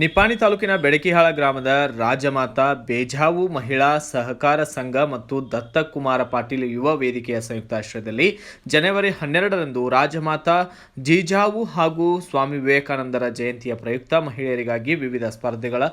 ನಿಪ್ಪಾಣಿ ತಾಲೂಕಿನ ಬೆಡಕಿಹಾಳ ಗ್ರಾಮದ ರಾಜಮಾತಾ ಬೇಜಾವು ಮಹಿಳಾ ಸಹಕಾರ ಸಂಘ ಮತ್ತು ದತ್ತಕುಮಾರ ಪಾಟೀಲ್ ಯುವ ವೇದಿಕೆಯ ಸಂಯುಕ್ತಾಶ್ರಯದಲ್ಲಿ ಜನವರಿ 12ರಂದು ರಾಜಮಾತಾ ಜೀಜಾವು ಹಾಗೂ ಸ್ವಾಮಿ ವಿವೇಕಾನಂದರ ಜಯಂತಿಯ ಪ್ರಯುಕ್ತ ಮಹಿಳೆಯರಿಗಾಗಿ ವಿವಿಧ ಸ್ಪರ್ಧೆಗಳ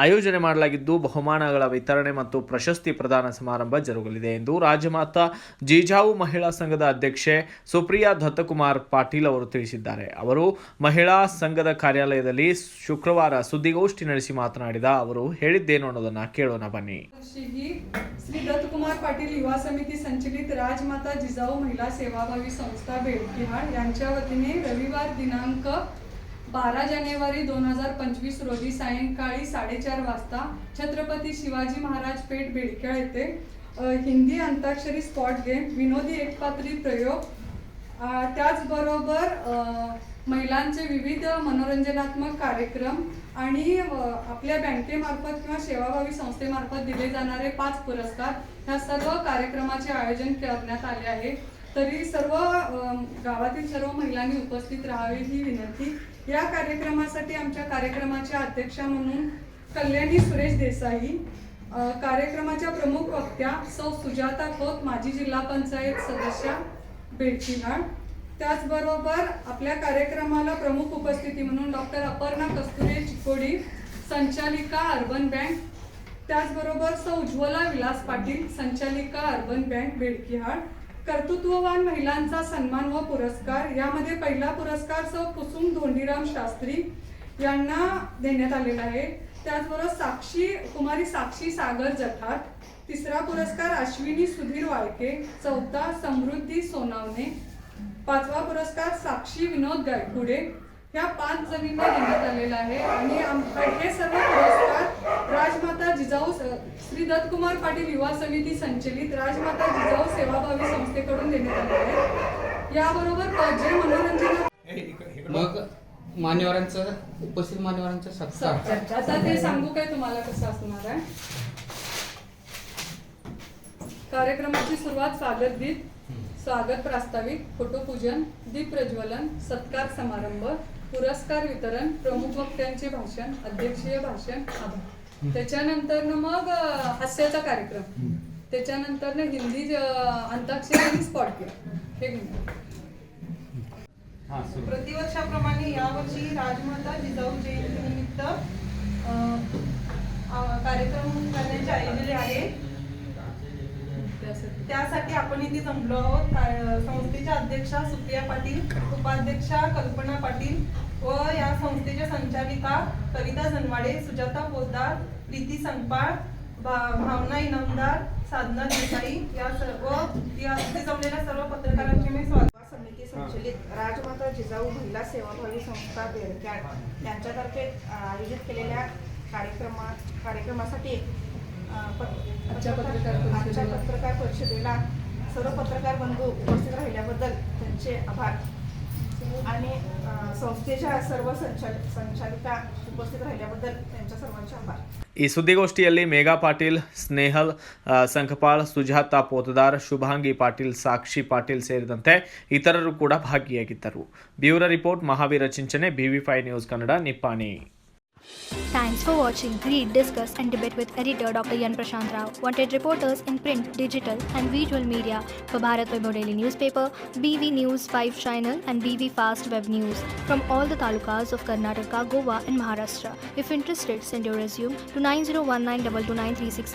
ಆಯೋಜನೆ ಮಾಡಲಾಗಿದ್ದು ಬಹುಮಾನಗಳ ವಿತರಣೆ ಮತ್ತು ಪ್ರಶಸ್ತಿ ಪ್ರದಾನ ಸಮಾರಂಭ ಜರುಗಲಿದೆ ಎಂದು ರಾಜಮಾತಾ ಜೀಜಾವು ಮಹಿಳಾ ಸಂಘದ ಅಧ್ಯಕ್ಷೆ ಸುಪ್ರಿಯಾ ದತ್ತಕುಮಾರ್ ಪಾಟೀಲ್ ಅವರು ತಿಳಿಸಿದ್ದಾರೆ. ಅವರು ಮಹಿಳಾ ಸಂಘದ ಕಾರ್ಯಾಲಯದಲ್ಲಿ ಶುಕ್ರವಾರ ಸುದ್ದಿಗೋಷ್ಠಿ ನಡೆಸಿ ಮಾತನಾಡಿದ ಅವರು ಹೇಳಿದ್ದೇನು ಅನ್ನೋದನ್ನ ಕೇಳೋಣ ಬನ್ನಿ. श्री दत्तकुमार पाटील युवा समिती संचलित राजमाता जिजाऊ महिला सेवाभावी संस्था बेडकिहाळ यांच्या वतीने रविवार दिनांक 12 जानेवारी 2025 रोजी सायंकाळी 4:30 वाजता छत्रपती शिवाजी महाराज पेठ बेडकिहाळ येथे हिंदी अंताक्षरी स्पॉट गेम, विनोदी एकपात्री प्रयोग, त्याचबरोबर महिलांचे विविध मनोरंजनात्मक कार्यक्रम आणि आपल्या बँकेमार्फत किंवा सेवाभावी संस्थेमार्फत दिले जाणारे 5 पुरस्कार ह्या सर्व कार्यक्रमाचे आयोजन करण्यात आले आहे. तरी सर्व गावातील सर्व महिलांनी उपस्थित राहावे ही विनंती. या कार्यक्रमासाठी आमच्या कार्यक्रमाच्या अध्यक्षा म्हणून कल्याणी सुरेश देसाई, कार्यक्रमाच्या प्रमुख वक्त्या सौ सुजाता खोत, माजी जिल्हा पंचायत सदस्य बेडकिहाळ. त्याचबरोबर आपल्या कार्यक्रमाला प्रमुख उपस्थिती म्हणून डॉक्टर अपर्णा कस्तुरे चिकोडी, संचालिका अर्बन बँक. त्याचबरोबर सौ उज्ज्वला विलास पाटील, संचालिका अर्बन बँक बेडकिहाळ. कर्तृत्ववान महिलांचा सन्मान व पुरस्कार, यामध्ये पहिला पुरस्कार सौ कुसुम धोंडीराम शास्त्री यांना देण्यात आलेला आहे. त्याचबरोबर कुमारी साक्षी सागर जठार. तिसरा पुरस्कार अश्विनी सुधीर वाळके. चौथा समृद्धी सोनावणे. 5वा पुरस्कार साक्षी विनोद गायकुडे. ह्या 5 जणींना देण्यात आलेला आहे. आणि हे सर्व पुरस्कार राजमाता जिजाऊ श्री दत्तकुमार पाटील युवा समिती संचलित राजमाता जिजाऊ सेवाभावी संस्थेकडून देण्यात आले आहेत. याबरोबर जे मनोरंजन मग मान्यवरांचं उपस्थित मान्यवरांचं सत्कार आता ते सांगू काय तुम्हाला कसं असणार आहे. कार्यक्रमाची सुरुवात स्वागत गीत, स्वागत प्रास्ताविक, फोटोपूजन, दीप प्रज्वलन, सत्कार समारंभ, पुरस्कार वितरण, प्रमुख वक्त्यांचे भाषण, अध्यक्षीय भाषण, आभार. त्याच्यानंतर मग हास्याचा कार्यक्रम, त्याच्यानंतर हिंदी अंताक्षरी आणि स्पॉट गेम. हे प्रतिवर्षाप्रमाणे यावर्षी राजमाता जिजाऊ जयंती निमित्त कार्यक्रम करण्याचे आयोजन आहे. त्यासाठी आपण इथे जमलो आहोत. संस्थेच्या अध्यक्षा सुप्रिया पाटील, उपाध्यक्षा कल्पना पाटील व या संस्थेच्या संचालिका कविता जनवाडे, सुजाता पोद्दार, प्रीती संगपाळ, भावना इनामदार, साधना देसाई या इथे जमलेल्या सर्व पत्रकारांचे मी स्वागत. समिती संचलित राजमाता जिजाऊ महिला सेवाभावी संस्था बेडकिहाळ यांच्यातर्फे आयोजित केलेल्या कार्यक्रमासाठी आजच्या पत्रकार परिषदेला सर्व पत्रकार बंधू उपस्थित राहिल्याबद्दल त्यांचे आभार. आणि संस्थेच्या सर्व संचालिका उपस्थित राहिल्याबद्दल त्यांच्या सर्वांचे आभार. ಈ ಸುದ್ದಿಗೋಷ್ಠಿಯಲ್ಲಿ ಮೇಘಾ ಪಾಟೀಲ್, ಸ್ನೇಹಲ್ ಸಂಕಪಾಳ್, ಸುಜಾತಾ ಪೋತದಾರ್, ಶುಭಾಂಗಿ ಪಾಟೀಲ್, ಸಾಕ್ಷಿ ಪಾಟೀಲ್ ಸೇರಿದಂತೆ ಇತರರು ಕೂಡ ಭಾಗಿಯಾಗಿದ್ದರು. Bureau report, Mahaveera Chinchane, BV5 news Kannada, Nippani. Thanks for watching. Read, discuss and debate with editor Dr. Yan Prashant Rao. Wanted reporters in print, digital and visual media for Bharat Vaibhav Daily Newspaper, BV News 5 Channel and BV Fast Web News from all the talukas of Karnataka, Goa and Maharashtra. If interested, send your resume to 9019229369.